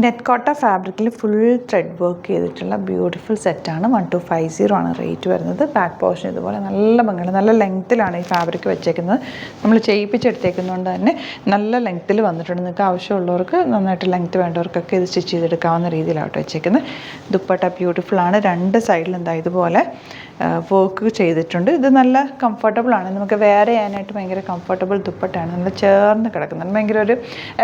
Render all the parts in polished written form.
Net കോട്ട ഫാബ്രിക്കിൽ full thread work ചെയ്തിട്ടുള്ള ബ്യൂട്ടിഫുൾ സെറ്റാണ്. 1250 ആണ് റേറ്റ് വരുന്നത്. ബാക്ക് പോർഷൻ ഇതുപോലെ നല്ല ഭംഗിയുള്ള നല്ല ലെങ്ത്തിലാണ് ഈ ഫാബ്രിക് വെച്ചേക്കുന്നത്. നമ്മൾ ചെയ്യിപ്പിച്ചെടുത്തേക്കുന്നതുകൊണ്ട് തന്നെ നല്ല ലെങ്ത്തിൽ വന്നിട്ടുണ്ട്. നിങ്ങൾക്ക് ആവശ്യമുള്ളവർക്ക്, നന്നായിട്ട് ലെങ്ത്ത് വേണ്ടവർക്കൊക്കെ ഇത് സ്റ്റിച്ച് ചെയ്തെടുക്കാവുന്ന രീതിയിലാട്ടോ വെച്ചേക്കുന്നത്. ദുപ്പട്ട ബ്യൂട്ടിഫുൾ ആണ്. രണ്ട് സൈഡിൽ എന്താ ഇതുപോലെ വർക്ക് ചെയ്തിട്ടുണ്ട്. ഇത് നല്ല കംഫർട്ടബിളാണ്. നമുക്ക് വെയർ ചെയ്യാനായിട്ട് ഭയങ്കര കംഫർട്ടബിൾ ദുപ്പട്ടയാണ്. നല്ല ചേർന്ന് കിടക്കുന്നത്, ഭയങ്കര ഒരു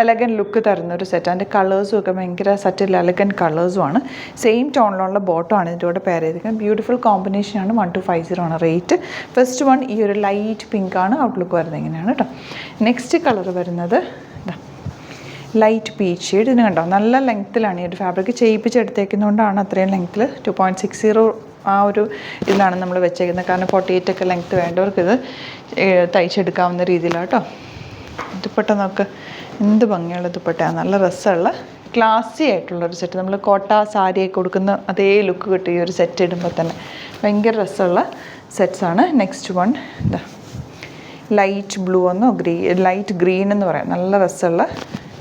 എലഗൻറ്റ് ലുക്ക് തരുന്ന ഒരു സെറ്റ്. അതിൻ്റെ കളേഴ്സും ഒക്കെ ഭയങ്കര സറ്റിൽ എലഗൻറ്റ് കളേഴ്സുമാണ്. സെയിം ടോണിലുള്ള ബോട്ടമാണ് ഇതിൻ്റെ കൂടെ പെയർ ചെയ്തിരിക്കുന്നത്. ബ്യൂട്ടിഫുൾ കോമ്പിനേഷനാണ്. 1250 ആണ് റേറ്റ്. ഫസ്റ്റ് വൺ ഈ ഒരു ലൈറ്റ് പിങ്ക് ആണ് ഔട്ട്ലുക്ക് വരുന്നത്. ഇങ്ങനെയാണ് കേട്ടോ. നെക്സ്റ്റ് കളർ വരുന്നത് ലൈറ്റ് പീച്ച് ഷെയ്ഡ്. ഇതിന് കണ്ടോ നല്ല ലെങ്ത്തിലാണ് ഈ ഒരു ഫാബ്രിക് ചെയ്യിപ്പിച്ചെടുത്തേക്കുന്നതുകൊണ്ടാണ് അത്രയും ലെങ്ത്തിൽ 2.60 ആ ഒരു ഇതിലാണ് നമ്മൾ വെച്ചേക്കുന്നത്. കാരണം 48 ഒക്കെ ലെങ്ത്ത് വേണ്ടവർക്ക് ഇത് തയ്ച്ചെടുക്കാവുന്ന രീതിയിലാണ് കേട്ടോ. ദുപ്പട്ട നോക്ക്, എന്ത് ഭംഗിയുള്ള ദുപ്പട്ടയാണ്. നല്ല രസമുള്ള ക്ലാസി ആയിട്ടുള്ളൊരു സെറ്റ്. നമ്മൾ കോട്ട സാരിയൊക്കെ കൊടുക്കുന്ന അതേ ലുക്ക് കിട്ടും ഈ ഒരു സെറ്റ് ഇടുമ്പോൾ തന്നെ. ഭയങ്കര രസമുള്ള സെറ്റ്സാണ്. നെക്സ്റ്റ് വൺ ലൈറ്റ് ബ്ലൂ എന്നോ ലൈറ്റ് ഗ്രീൻ എന്ന് പറയാം. നല്ല രസമുള്ള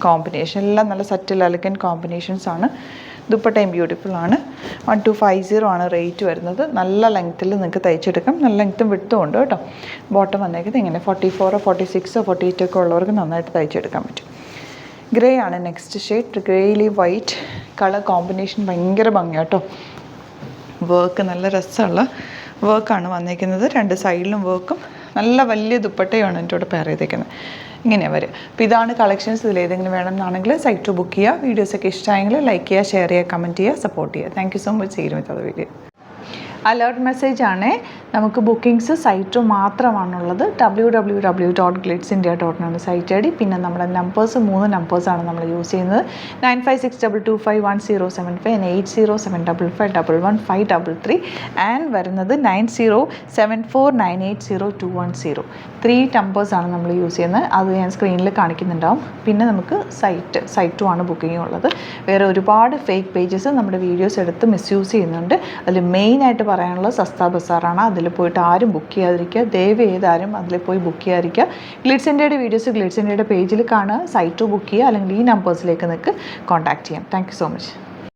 കോമ്പിനേഷൻ. എല്ലാം നല്ല സറ്റിൽ എലഗൻറ്റ് കോമ്പിനേഷൻസാണ്. ദുപ്പട്ടയും ബ്യൂട്ടിഫുൾ ആണ്. 1250 ആണ് റേറ്റ് വരുന്നത്. നല്ല ലെങ്ത്തിൽ നിങ്ങൾക്ക് തയ്ച്ചെടുക്കാം. നല്ല ലെങ്ത്തും വിട്ടും ഉണ്ട് കേട്ടോ. ബോട്ടം വന്നേക്കുന്നത് ഇങ്ങനെ 44, 46, 48 ഒക്കെ ഉള്ളവർക്ക് നന്നായിട്ട് തയ്ച്ചെടുക്കാൻ പറ്റും. ഗ്രേ ആണ് നെക്സ്റ്റ് ഷെയ്ഡ്. ഗ്രേയിലി വൈറ്റ് കളർ കോമ്പിനേഷൻ ഭയങ്കര ഭംഗിയാണ് കേട്ടോ. വർക്ക് നല്ല രസമുള്ള വർക്കാണ് വന്നേക്കുന്നത്. രണ്ട് സൈഡിലും വർക്കും നല്ല വലിയ ദുപ്പട്ടയുമാണ് എൻ്റെ കൂടെ പെയർ ചെയ്തേക്കുന്നത്. ഇങ്ങനെയാണ് വരും. അപ്പോൾ ഇതാണ് കളക്ഷൻസ്. ഇതിൽ ഏതെങ്കിലും വേണമെന്നാണെങ്കിൽ സൈറ്റ് ബുക്ക് ചെയ്യുക. വീഡിയോസൊക്കെ ഇഷ്ടമായെങ്കിൽ ലൈക്ക് ചെയ്യുക, ഷെയർ ചെയ്യുക, കമൻറ്റ് ചെയ്യുക, സപ്പോർട്ട് ചെയ്യുക. Thank you so much. See you with other video. Alert message ആണ്. നമുക്ക് ബുക്കിംഗ്സ് സൈറ്റ് മാത്രമാണുള്ളത്. www.glitzindia.in ആണ് സൈറ്റ് ഐ ഡി. പിന്നെ നമ്മുടെ നമ്പേഴ്സ് 3 നമ്പേഴ്സാണ് നമ്മൾ യൂസ് ചെയ്യുന്നത്. 9562251075 and 8075551153 ആൻഡ് വരുന്നത് 9074980210. 3 നമ്പേഴ്സാണ് നമ്മൾ യൂസ് ചെയ്യുന്നത്. അത് ഞാൻ സ്ക്രീനിൽ കാണിക്കുന്നുണ്ടാവും. പിന്നെ നമുക്ക് സൈറ്റും ആണ് ബുക്കിംഗ് ഉള്ളത്. വേറെ ഒരുപാട് ഫേക്ക് പേജസ് നമ്മുടെ വീഡിയോസ് എടുത്ത് മിസ്യൂസ് ചെയ്യുന്നുണ്ട്. അതിൽ മെയിനായിട്ട് പറയാനുള്ളത് സസ്ത ബസാറാണ്. അതിൽ പോയിട്ട് ആരും ബുക്ക് ചെയ്യാതിരിക്കുക. ദയവ് ചെയ്താരും അതിൽ പോയി ബുക്ക് ചെയ്യാതിരിക്കുക. ഗ്ലിറ്റ്സ് ഇന്ത്യയുടെ വീഡിയോസ് ഗ്ലിറ്റ്സ് ഇന്ത്യയുടെ പേജിൽ കാണുക. സൈറ്റ് ബുക്ക് ചെയ്യുക, അല്ലെങ്കിൽ ഈ നമ്പേഴ്സിലേക്ക് നിങ്ങൾക്ക് കോൺടാക്ട് ചെയ്യാം. Thank you so much.